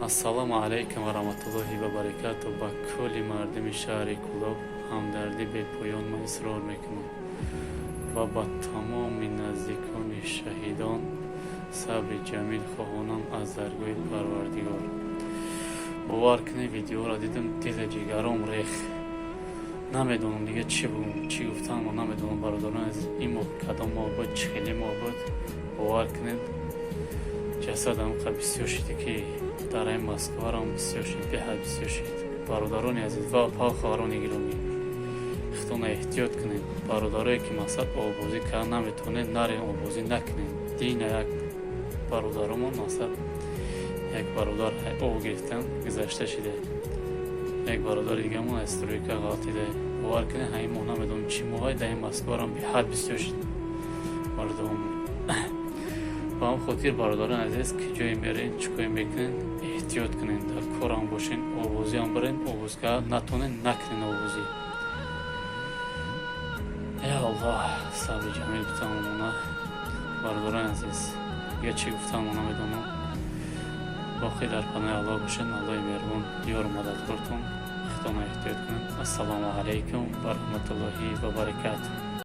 Ассалому алейкум ва rahmatullahi ва баракату. Ба кулли мардими шаҳри Кӯлоб ҳамдардӣ бепоён ман изҳор мекунам ва ба тамоми наздикони шаҳидон сабри ҷамил хоҳонам аз даргоҳи Парвардигор. бовар кунед, видеоро дидам, дили ҷигарам рехт. намедонам дига чӣ гуфтам ва намедонам бародарон азиз, ин моҳ кадом моҳ буд, чӣ хеле моҳ буд. бовар кунед, ҷасадам қа бисёр шиде ки дар ин Москварам бисёр шид, беҳад бисёр шид. бародарони азиз ва пахорони гиромӣ, худтона эҳтиёт кунед. бародарое ки мақсад овозӣ кардан наметавонед, наред овозӣ накунед. дина як бародаромон мақсад як бародар ов гирифтан гузашта шиде, як бародари дигамон аз стройка ғалтида. бовар кунед, ҳамин моҳ намедонам чӣ моҳе дар ин Москварам беҳад бисёр шид мардум. ба ҳам хотир бародарон азиз, ки ҷое мерен, чӣ кое мекунед, эҳтиёт кунед, дар корам бошен, овозиам барен, овозга натонед накунед овозӣ. я Аллоҳ, сабри ҷамил битамомона. бародарон азиз, дига чӣ гуфтам намедонам. боқӣ дар паноҳи Аллоҳ бошед. Аллоҳи меҳрубон ёру мададкортон. худтона эҳтиёт кунед. ассалому алайкум ва раҳматуллоҳи ва баракатуҳ.